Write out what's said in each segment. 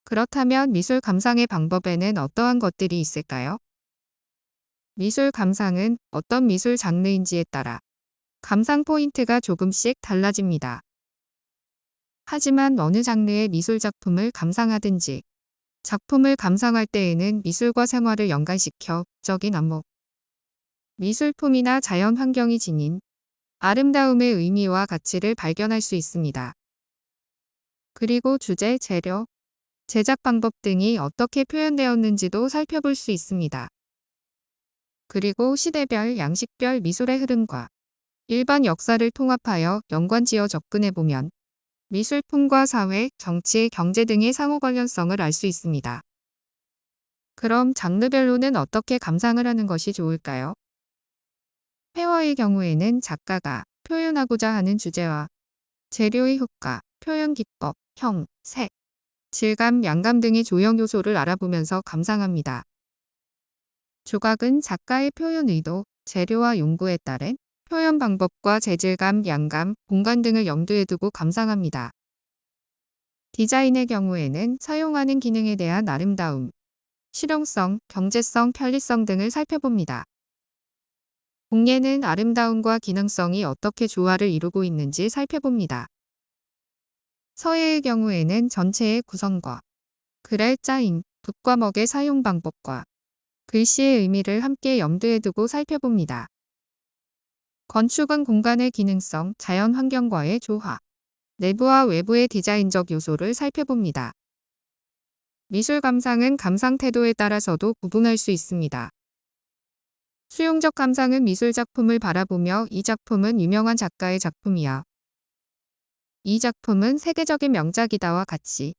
그렇다면 미술 감상의 방법에는 어떠한 것들이 있을까요? 미술 감상은 어떤 미술 장르인지에 따라 감상 포인트가 조금씩 달라집니다. 하지만 어느 장르의 미술 작품을 감상하든지 작품을 감상할 때에는 미술과 생활을 연관시켜 적인 안목, 미술품이나 자연 환경이 지닌 아름다움의 의미와 가치를 발견할 수 있습니다. 그리고 주제, 재료, 제작 방법 등이 어떻게 표현되었는지도 살펴볼 수 있습니다. 그리고 시대별, 양식별 미술의 흐름과 일반 역사를 통합하여 연관지어 접근해보면 미술품과 사회, 정치, 경제 등의 상호 관련성을 알 수 있습니다. 그럼 장르별로는 어떻게 감상을 하는 것이 좋을까요? 회화의 경우에는 작가가 표현하고자 하는 주제와 재료의 효과, 표현 기법, 형, 색, 질감, 양감 등의 조형 요소를 알아보면서 감상합니다. 조각은 작가의 표현 의도, 재료와 용구에 따른 표현 방법과 재질감, 양감, 공간 등을 염두에 두고 감상합니다. 디자인의 경우에는 사용하는 기능에 대한 아름다움, 실용성, 경제성, 편리성 등을 살펴봅니다. 공예는 아름다움과 기능성이 어떻게 조화를 이루고 있는지 살펴봅니다. 서예의 경우에는 전체의 구성과 글의 짜임, 붓과 먹의 사용 방법과 글씨의 의미를 함께 염두에 두고 살펴봅니다. 건축은 공간의 기능성, 자연 환경과의 조화, 내부와 외부의 디자인적 요소를 살펴봅니다. 미술 감상은 감상 태도에 따라서도 구분할 수 있습니다. 수용적 감상은 미술 작품을 바라보며 이 작품은 유명한 작가의 작품이야, 이 작품은 세계적인 명작이다와 같이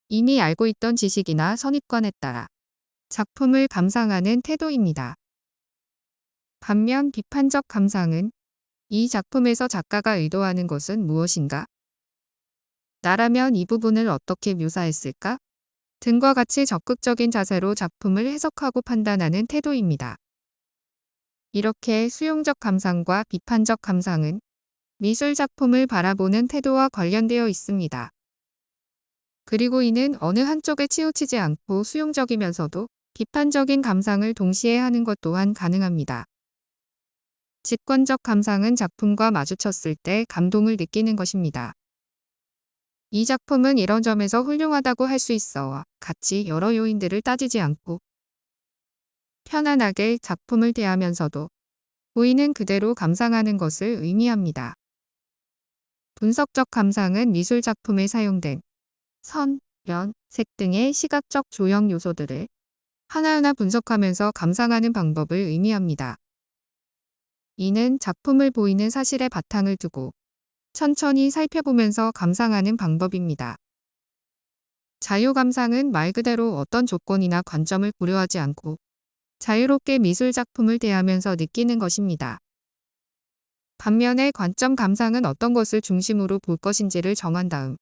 이미 알고 있던 지식이나 선입관에 따라 작품을 감상하는 태도입니다. 반면 비판적 감상은 이 작품에서 작가가 의도하는 것은 무엇인가? 나라면 이 부분을 어떻게 묘사했을까? 등과 같이 적극적인 자세로 작품을 해석하고 판단하는 태도입니다. 이렇게 수용적 감상과 비판적 감상은 미술 작품을 바라보는 태도와 관련되어 있습니다. 그리고 이는 어느 한쪽에 치우치지 않고 수용적이면서도 비판적인 감상을 동시에 하는 것 또한 가능합니다. 직관적 감상은 작품과 마주쳤을 때 감동을 느끼는 것입니다. 이 작품은 이런 점에서 훌륭하다고 할 수 있어와 같이 여러 요인들을 따지지 않고 편안하게 작품을 대하면서도 보이는 그대로 감상하는 것을 의미합니다. 분석적 감상은 미술 작품에 사용된 선, 면, 색 등의 시각적 조형 요소들을 하나하나 분석하면서 감상하는 방법을 의미합니다. 이는 작품을 보이는 사실에 바탕을 두고 천천히 살펴보면서 감상하는 방법입니다. 자유감상은 말 그대로 어떤 조건이나 관점을 고려하지 않고 자유롭게 미술 작품을 대하면서 느끼는 것입니다. 반면에 관점 감상은 어떤 것을 중심으로 볼 것인지를 정한 다음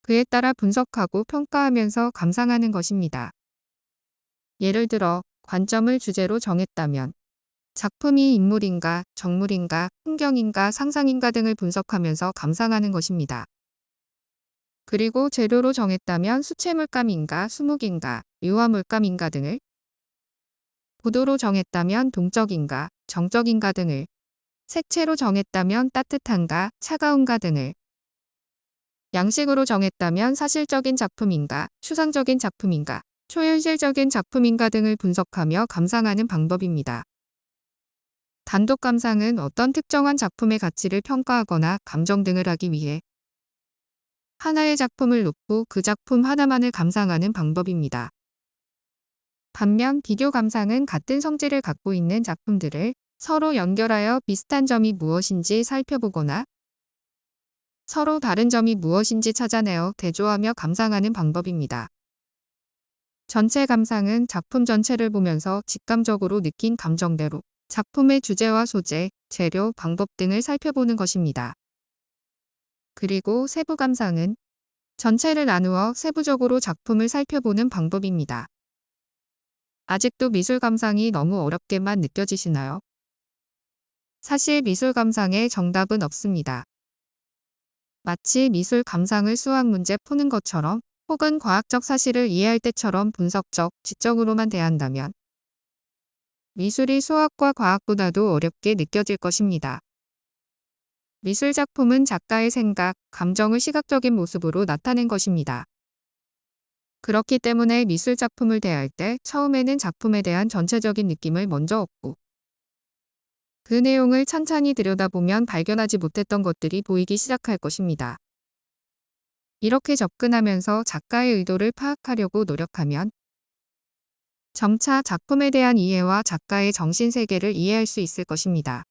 그에 따라 분석하고 평가하면서 감상하는 것입니다. 예를 들어 관점을 주제로 정했다면 작품이 인물인가, 정물인가, 풍경인가, 상상인가 등을 분석하면서 감상하는 것입니다. 그리고 재료로 정했다면 수채물감인가, 수묵인가, 유화물감인가 등을, 구도로 정했다면 동적인가, 정적인가 등을, 색채로 정했다면 따뜻한가, 차가운가 등을, 양식으로 정했다면 사실적인 작품인가, 추상적인 작품인가, 초현실적인 작품인가 등을 분석하며 감상하는 방법입니다. 단독 감상은 어떤 특정한 작품의 가치를 평가하거나 감정 등을 하기 위해 하나의 작품을 놓고 그 작품 하나만을 감상하는 방법입니다. 반면 비교 감상은 같은 성질을 갖고 있는 작품들을 서로 연결하여 비슷한 점이 무엇인지 살펴보거나 서로 다른 점이 무엇인지 찾아내어 대조하며 감상하는 방법입니다. 전체 감상은 작품 전체를 보면서 직감적으로 느낀 감정대로 작품의 주제와 소재, 재료, 방법 등을 살펴보는 것입니다. 그리고 세부 감상은 전체를 나누어 세부적으로 작품을 살펴보는 방법입니다. 아직도 미술 감상이 너무 어렵게만 느껴지시나요? 사실 미술 감상에 정답은 없습니다. 마치 미술 감상을 수학 문제 푸는 것처럼 혹은 과학적 사실을 이해할 때처럼 분석적, 지적으로만 대한다면 미술이 수학과 과학보다도 어렵게 느껴질 것입니다. 미술 작품은 작가의 생각, 감정을 시각적인 모습으로 나타낸 것입니다. 그렇기 때문에 미술 작품을 대할 때 처음에는 작품에 대한 전체적인 느낌을 먼저 얻고 그 내용을 찬찬히 들여다보면 발견하지 못했던 것들이 보이기 시작할 것입니다. 이렇게 접근하면서 작가의 의도를 파악하려고 노력하면 점차 작품에 대한 이해와 작가의 정신세계를 이해할 수 있을 것입니다.